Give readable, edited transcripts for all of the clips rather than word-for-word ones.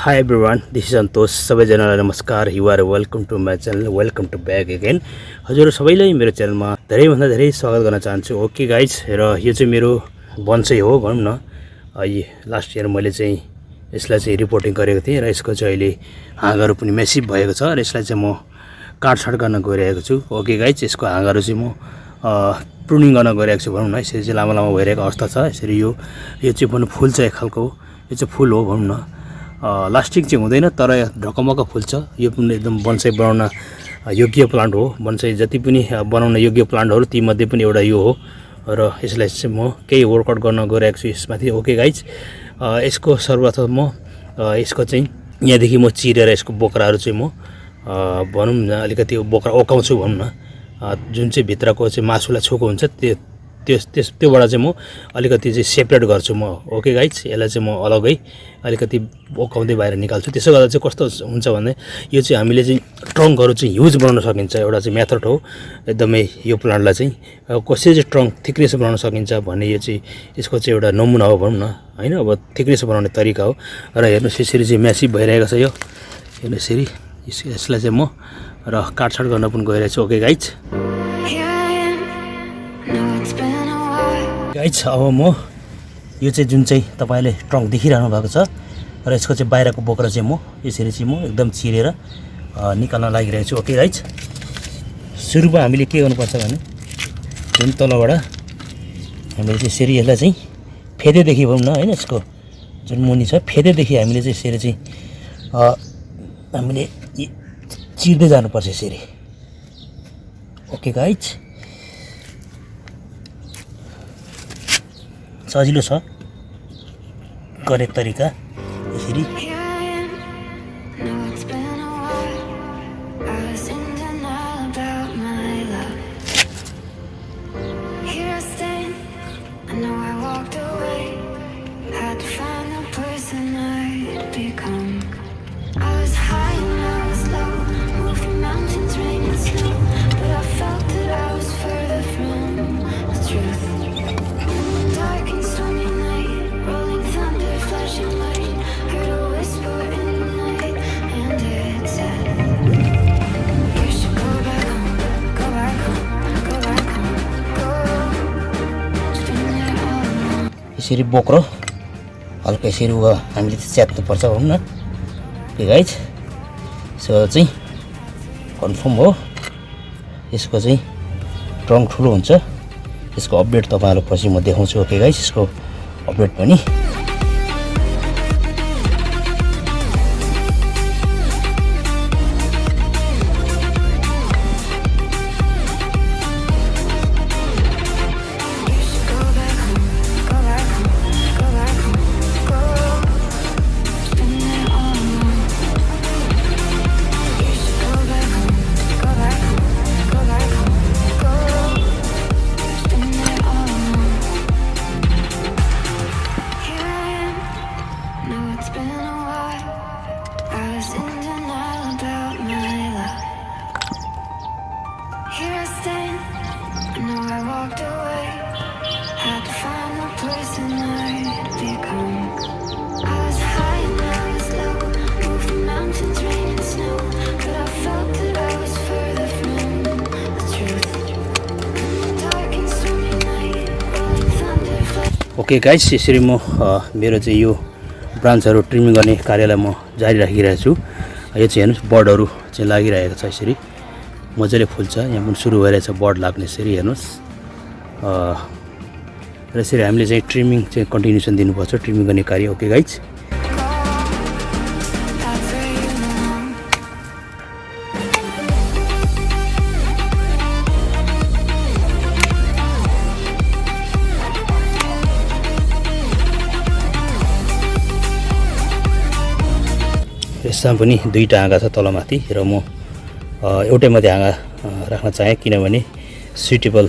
Hi everyone, this is Santosh. सबैजनालाई नमस्कार. You are welcome to my channel. Welcome to back again. हजुर सबैलाई मेरो च्यानलमा धेरै भन्दा धेरै स्वागत गर्न चाहन्छु. ओके गाइज, र यो चाहिँ मेरो बन्साई हो भनौं न. लास्ट इयर मैले चाहिँ यसलाई चाहिँ रिपोर्टिङ गरेको थिएँ र यसको चाहिँ अहिले हाँगाहरू पनि म्यासिभ भएको छ र यसलाई चाहिँ म काटछाट गर्न गइरहेको छु. ओके गाइज, यसको हाँगाहरू चाहिँ म प्रुनिङ गर्न गइरहेको छु भनौं न. यसरी चाहिँ लामो लामो भइरहेको अवस्था छ. यसरी यो चाहिँ पनि फुल छ एक खालको. यो चाहिँ फुल हो भनौं न. लास्टिङ चाहिँ हुँदैन तर ढकमक फुल्छ. यो पनि एकदम बन्साई बनाउन योग्य प्लान्ट हो. बन्साई जति पनि बनाउन योग्य प्लान्टहरू ती मध्ये पनि एउटा यो हो र यसलाई चाहिँ म केही वर्कआउट गर्न गइरहेको छु यसमाथि. ओके गाइज, यसको सर्वप्रथम म यसको चाहिँ यहाँदेखि म चिरेर यसको बोक्राहरू चाहिँ म भनौँ न अलिकति बोक्रा ओकाउँछु भनौँ न. जुन चाहिँ भित्रको चाहिँ मासुलाई छोको हुन्छ त्योबाट चाहिँ म अलिकति चाहिँ सेपरेट गर्छु म. ओके गाइज, यसलाई चाहिँ म अलगै अलिकति ओकाउँदै बाहिर निकाल्छु. त्यसो गर्दा चाहिँ कस्तो हुन्छ भने यो चाहिँ हामीले चाहिँ ट्रङ्कहरू चाहिँ ह्युज बनाउन सकिन्छ. एउटा चाहिँ मेथड हो एकदमै यो प्लान्टलाई चाहिँ कसरी चाहिँ ट्रङ्क थिकनेस बनाउन सकिन्छ भन्ने यो चाहिँ यसको चाहिँ एउटा नमुना हो भनौँ न हैन. अब थिकनेस बनाउने तरिका हो र हेर्नुहोस् यसरी चाहिँ म्यासिभ भइरहेको छ. यो हेर्नु यसरी यसलाई चाहिँ म र काटछाट गर्न पनि गइरहेको छु. ओके गाइज, अब म यो चाहिँ जुन चाहिँ तपाईले ट्रङ्क देखिरहनु भएको छ र यसको चाहिँ बाहिरको बोक्रा चाहिँ म यसरी चाहिँ म एकदम चिरेर निकाल्न लागिरहेको छु. ओके गाइज, सुरुमा हामीले के गर्नुपर्छ भने जुन तलबाट हामीले चाहिँ यसरी यसलाई चाहिँ फेदेदेखि भनौँ न हैन, यसको जुन मुनि छ फेदेदेखि हामीले चाहिँ यसरी चाहिँ हामीले चिर्दै जानुपर्छ यसरी. ओके गाइज, सजिलो छ गर्ने तरिका यसरी. यसरी बोक्रो हल्का यसरी हामीले च्यात्नुपर्छ भनौँ न. ओके गाइज, यसो चाहिँ कन्फर्म हो. यसको चाहिँ ट्रङ्क ठुलो हुन्छ. यसको अपडेट तपाईँहरूलाई पछि म देखाउँछु. ओके गाइज, यसको अपडेट पनि ओके गाइस, यसरी म मेरो चाहिँ यो ब्रान्चहरू ट्रिमिङ गर्ने कार्यलाई म जारी राखिरहेको छु. यो चाहिँ हेर्नुहोस् बर्डहरू चाहिँ लागिरहेको छ. यसरी मजाले फुल्छ. यहाँ पनि सुरु भइरहेछ बर्ड लाग्ने. यसरी हेर्नुहोस् र यसरी हामीले चाहिँ ट्रिमिङ चाहिँ कन्टिन्युसन दिनुपर्छ ट्रिमिङ गर्ने कार्य. ओके गाइज, यसमा पनि दुईटा हाँगा छ तलमाथि र म एउटै माथि हाँगा राख्न चाहेँ किनभने सुइटेबल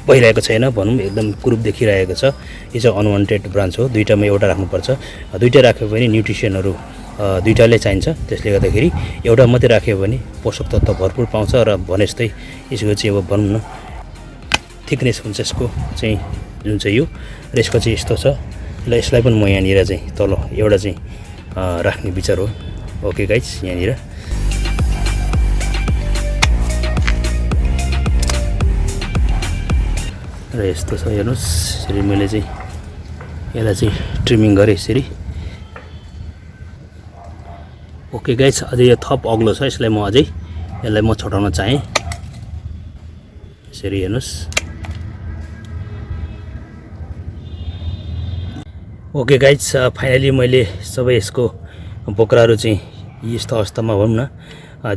भइरहेको छैन भनौँ. एकदम ग्रुप देखिरहेको छ. यो चाहिँ अनवान्टेड ब्रान्च हो. दुईटामा एउटा राख्नुपर्छ. दुईटा राख्यो भने न्युट्रिसनहरू दुईटाले चाहिन्छ. त्यसले गर्दाखेरि एउटा मात्रै राख्यो भने पोषक तत्त्व भरपुर पाउँछ र भने जस्तै यसको चाहिँ अब भनौँ न थिकनेस हुन्छ यसको चाहिँ जुन चाहिँ यो र यसको चाहिँ यस्तो छ. ल यसलाई पनि म यहाँनिर चाहिँ तल एउटा चाहिँ राख्ने विचार हो। ओके गाइज, यहाँनिर र यस्तो छ हेर्नुहोस्। यसरी मैले चाहिँ यसलाई चाहिँ ट्रिमिङ गरेँ यसरी। ओके गाइज, अझै यो थप अग्लो छ, यसलाई म अझै यसलाई म छोटाउन चाहेँ। यसरी हेर्नुहोस्। ओके गाइज, फाइनली मैले सबै यसको बोक्राहरू चाहिँ यस्तो अवस्थामा भनौँ न,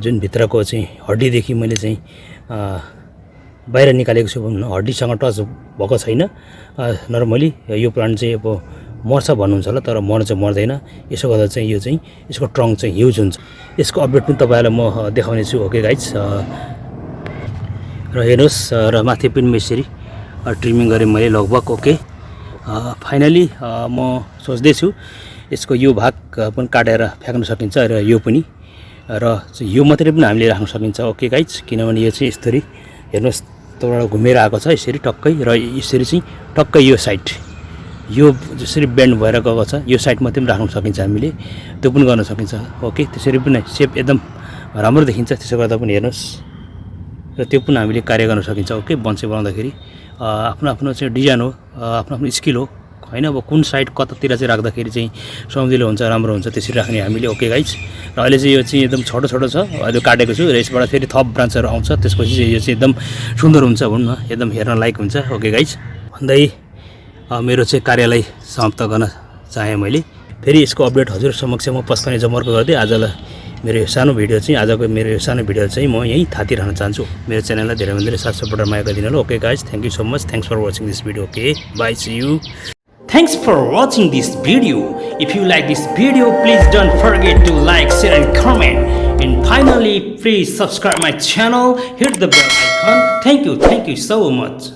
जुन भित्रको चाहिँ हड्डीदेखि मैले चाहिँ बाहिर निकालेको छु भनौँ न, हड्डीसँग टच भएको छैन। नर्मली यो प्लान्ट चाहिँ अब मर्छ भन्नुहुन्छ होला, तर मर्न चाहिँ मर्दैन। यसो गर्दा चाहिँ यो चाहिँ यसको ट्रङ्क चाहिँ ह्युज हुन्छ। यसको अपडेट पनि तपाईँहरूलाई म देखाउने छु। ओके गाइज, र हेर्नुहोस्, र माथि पनि यसरी ट्रिमिङ गरेँ मैले लगभग। ओके, फाइनली म सोच्दैछु यसको यो भाग पनि काटेर फ्याँक्न सकिन्छ, र यो पनि, र यो मात्रै पनि हामीले राख्न सकिन्छ। ओके गाइज, किनभने यो चाहिँ यसरी हेर्नुहोस्, तलबाट घुमेर आएको छ यसरी टक्कै, र यसरी चाहिँ टक्कै यो साइड यो जसरी बेन्ड भएर गएको छ यो साइड मात्रै पनि राख्न सकिन्छ हामीले, त्यो पनि गर्न सकिन्छ। ओके, त्यसरी पनि सेप एकदम राम्रो देखिन्छ। त्यसो गर्दा पनि हेर्नुहोस्, र त्यो पनि हामीले कार्य गर्न सकिन्छ। ओके, बन्साई बनाउँदाखेरि आफ्नो आफ्नो चाहिँ डिजाइन हो, आफ्नो आफ्नो स्किल हो होइन। अब कुन साइड कतातिर चाहिँ राख्दाखेरि चाहिँ सजिलो हुन्छ, राम्रो हुन्छ, त्यसरी राख्ने हामीले। ओके गाइज, र अहिले चाहिँ यो चाहिँ एकदम छोटो छोटो छ, अहिले काटेको छु, र यसबाट फेरि थप ब्रान्चहरू आउँछ, त्यसपछि चाहिँ यो चाहिँ एकदम सुन्दर हुन्छ भनौँ न, एकदम हेर्न लायक हुन्छ। ओके गाइज, भन्दै मेरो चाहिँ कार्यलाई समाप्त गर्न चाहेँ मैले। फेरि यसको अपडेट हजुर समक्ष म पस्कने जमर्को गर्दै आजलाई मेरो यो सानो भिडियो चाहिँ मेरो यो सानो भिडियो चाहिँ म यहीँ थातिरहन चाहन्छु। मेरो च्यानललाई धेरै भन्दा धेरै साथ सपोर्ट माया गरिदिनु होला। Okay guys, thank you so much, thanks for watching this video. Okay, bye, see you. Thanks for watching this video. If you like this video, please don't forget to like, share and comment. And finally, please subscribe my channel, hit the bell icon. Thank you so much.